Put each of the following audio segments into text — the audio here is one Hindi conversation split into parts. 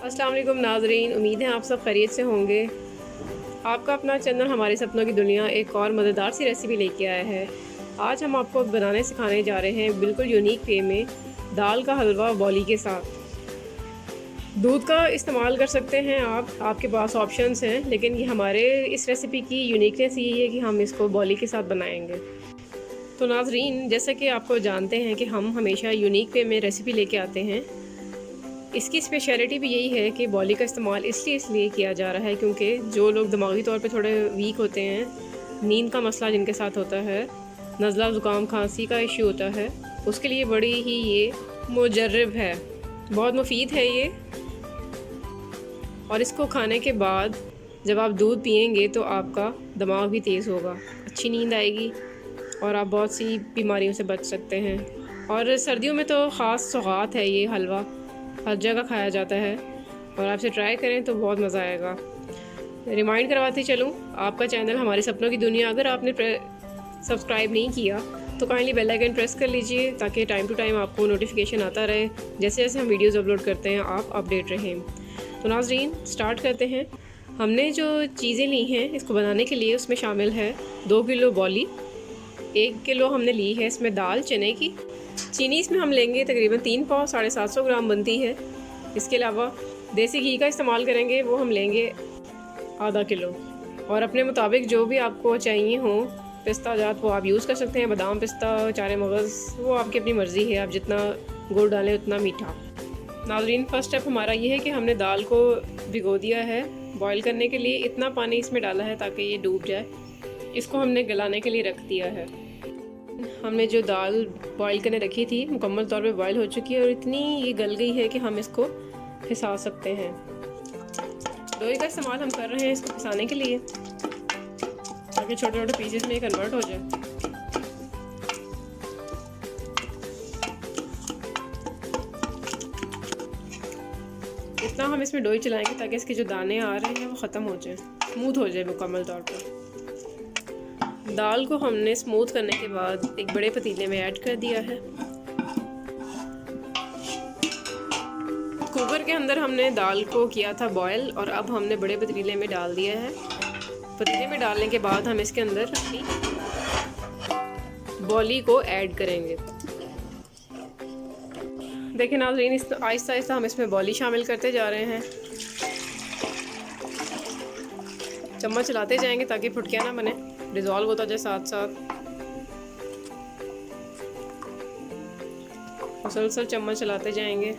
अस्सलाम वालेकुम नाज़रीन, उम्मीद है आप सब खैरियत से होंगे। आपका अपना चैनल हमारे सपनों की दुनिया एक और मज़ेदार सी रेसिपी लेके आया है। आज हम आपको बनाने सिखाने जा रहे हैं बिल्कुल यूनिक वे में दाल का हलवा बॉली के साथ। दूध का इस्तेमाल कर सकते हैं आप, आपके पास ऑप्शंस हैं, लेकिन ये हमारे इस रेसिपी की यूनिकनेस ये है कि हम इसको बॉली के साथ बनाएंगे। तो नाज़रीन, जैसा कि आपको जानते हैं कि हम हमेशा यूनिक वे में रेसिपी लेके आते हैं। इसकी स्पेशलिटी भी यही है कि बॉली का इस्तेमाल इसलिए किया जा रहा है क्योंकि जो लोग दिमागी तौर पे थोड़े वीक होते हैं, नींद का मसला जिनके साथ होता है, नज़ला ज़ुकाम खांसी का इश्यू होता है, उसके लिए बड़ी ही ये मुजर्रब है, बहुत मुफीद है ये। और इसको खाने के बाद जब आप दूध पिएंगे तो आपका दिमाग भी तेज़ होगा, अच्छी नींद आएगी और आप बहुत सी बीमारियों से बच सकते हैं। और सर्दियों में तो ख़ास सौगात है, ये हलवा हर जगह खाया जाता है और आपसे ट्राई करें तो बहुत मज़ा आएगा। रिमाइंड करवाती चलूँ, आपका चैनल हमारे सपनों की दुनिया अगर आपने सब्सक्राइब नहीं किया तो काइंडली बेल आइकन प्रेस कर लीजिए ताकि टाइम टू टाइम आपको नोटिफिकेशन आता रहे, जैसे जैसे हम वीडियोज़ अपलोड करते हैं आप अपडेट रहें। तो नाज़रीन, स्टार्ट करते हैं। हमने जो चीज़ें ली हैं इसको बनाने के लिए, उसमें शामिल है 2 किलो बॉली, 1 किलो हमने ली है इसमें दाल चने की। चीनी इसमें हम लेंगे तकरीबन 3 पाव 750 ग्राम बनती है। इसके अलावा देसी घी का इस्तेमाल करेंगे, वो हम लेंगे आधा किलो। और अपने मुताबिक जो भी आपको चाहिए हो पिस्ता जात वो आप यूज़ कर सकते हैं, बादाम पिस्ता चारे मगज़, वो आपकी अपनी मर्ज़ी है, आप जितना गुड़ डालें उतना मीठा। नाज़रीन, फर्स्ट स्टेप हमारा ये है कि हमने दाल को भिगो दिया है बॉईल करने के लिए। इतना पानी इसमें डाला है ताकि ये डूब जाए। इसको हमने गलाने के लिए रख दिया है। हमने जो दाल बॉईल करने रखी थी मुकम्मल तौर पे बॉईल हो चुकी है और इतनी ये गल गई है कि हम इसको पिसा सकते हैं। लोई का इस्तेमाल हम कर रहे हैं इसको पिसाने के लिए ताकि छोटे छोटे पीसेस में कन्वर्ट हो जाए। इतना हम इसमें डोई चलाएंगे ताकि इसके जो दाने आ रहे हैं वो ख़त्म हो जाए, स्मूथ हो जाए मुकम्मल तौर पर। दाल को हमने स्मूथ करने के बाद एक बड़े पतीले में ऐड कर दिया है। कुकर के अंदर हमने दाल को किया था बॉयल और अब हमने बड़े पतीले में डाल दिया है। पतीले में डालने के बाद हम इसके अंदर अपनी बॉली को ऐड करेंगे। देखिए नाज़रीन, इस आहिस्ता आहिस्ता हम इसमें बॉली शामिल करते जा रहे हैं। चम्मच चलाते जाएंगे ताकि फुटकियाँ ना बने, डिज़ोल्व होता जाए साथ साथ। मुसलसल चम्मच चलाते जाएंगे।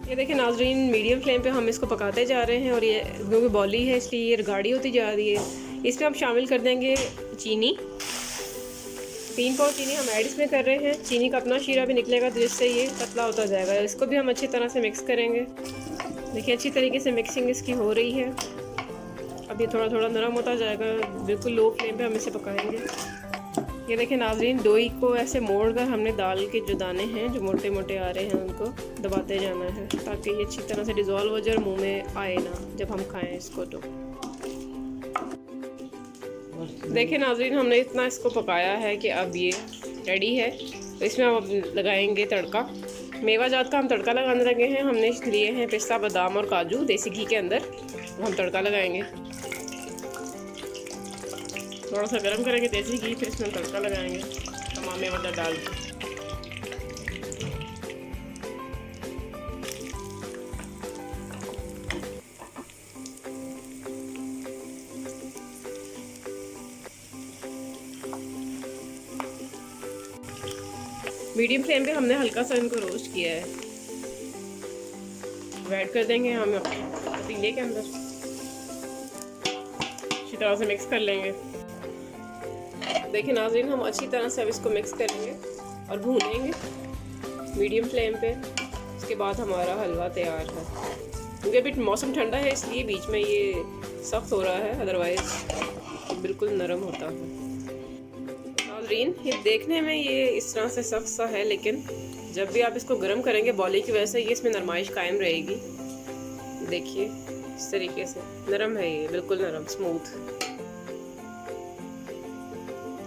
ये देखिए नाज़रीन, मीडियम फ्लेम पे हम इसको पकाते जा रहे हैं और ये क्योंकि बॉली है इसलिए ये गाढ़ी होती जा रही है। इसमें हम शामिल कर देंगे चीनी। 3 पाव चीनी हम ऐड इसमें कर रहे हैं। चीनी का अपना शीरा भी निकलेगा तो जिससे ये पतला होता जाएगा। इसको भी हम अच्छी तरह से मिक्स करेंगे। देखिए अच्छी तरीके से मिक्सिंग इसकी हो रही है। अब ये थोड़ा थोड़ा नरम होता जाएगा, बिल्कुल लो फ्लेम पे हम इसे पकाएंगे। ये देखिए नाज़रीन, डोई को ऐसे मोड़ कर हमने दाल के जो दाने हैं जो मोटे मोटे आ रहे हैं उनको दबाते जाना है ताकि ये अच्छी तरह से डिज़ोल्व हो जाए और मुँह में आए ना जब हम खाएँ इसको। तो देखिए नाज़रीन, हमने इतना इसको पकाया है कि अब ये रेडी है। तो इसमें हम अब लगाएंगे तड़का। मेवा जात का हम तड़का लगाने लगे हैं। हमने लिए हैं पिस्ता बादाम और काजू देसी घी के अंदर, तो हम तड़का लगाएंगे। थोड़ा सा गर्म करेंगे देसी घी, फिर इसमें तड़का लगाएंगे तमाम मेवा जात डाल के। मीडियम फ्लेम पे हमने हल्का सा इनको रोस्ट किया है। ऐड कर देंगे हम पतीले के अंदर, अच्छी तरह से मिक्स कर लेंगे। देखिए नाज़रीन, हम अच्छी तरह से अब इसको मिक्स करेंगे और भूनेंगे मीडियम फ्लेम पे। उसके बाद हमारा हलवा तैयार है। क्योंकि अभी मौसम ठंडा है इसलिए बीच में ये सख्त हो रहा है, अदरवाइज़ बिल्कुल नरम होता है। नाज़रीन, ये देखने में ये इस तरह से सख्त सा है, लेकिन जब भी आप इसको गर्म करेंगे बॉली की वजह से ये इसमें नरमाइश कायम रहेगी। देखिए इस तरीके से नरम है ये, बिल्कुल नरम स्मूथ।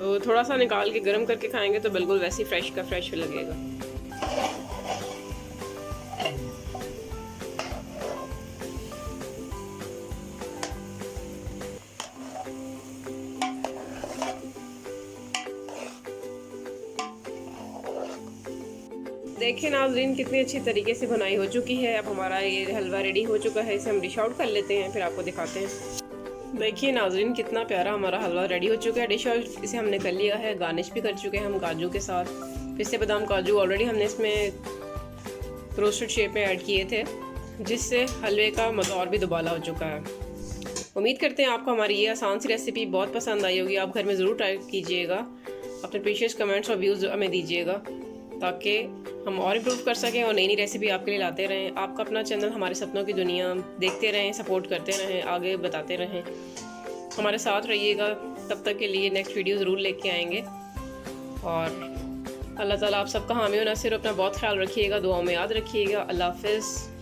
तो थोड़ा सा निकाल के गर्म करके खाएंगे तो बिल्कुल वैसे ही फ्रेश का फ्रेश लगेगा। देखिए नाज़रीन, कितनी अच्छी तरीके से बनाई हो चुकी है। अब हमारा ये हलवा रेडी हो चुका है, इसे हम डिश आउट कर लेते हैं, फिर आपको दिखाते हैं। देखिए नाज़रीन, कितना प्यारा हमारा हलवा रेडी हो चुका है। डिश आउट इसे हमने कर लिया है, गार्निश भी कर चुके हैं हम काजू के साथ। पिस्ते बादाम काजू ऑलरेडी हमने इसमें रोस्टेड शेप में ऐड किए थे, जिससे हलवे का मज़ा और भी दुबाला हो चुका है। उम्मीद करते हैं आपको हमारी ये आसान सी रेसिपी बहुत पसंद आई होगी। आप घर में ज़रूर ट्राई कीजिएगा। अपने प्रीशियस कमेंट्स और व्यूज़ हमें दीजिएगा ताकि हम और इम्प्रूव कर सकें और नई नई रेसिपी आपके लिए लाते रहें। आपका अपना चैनल हमारे सपनों की दुनिया देखते रहें, सपोर्ट करते रहें, आगे बताते रहें, हमारे साथ रहिएगा। तब तक के लिए नेक्स्ट वीडियो ज़रूर लेके आएंगे। और अल्लाह ताला आप सबका हामी और नासिर, अपना बहुत ख्याल रखिएगा, दुआओं में याद रखिएगा। अल्लाह हाफ़िज़।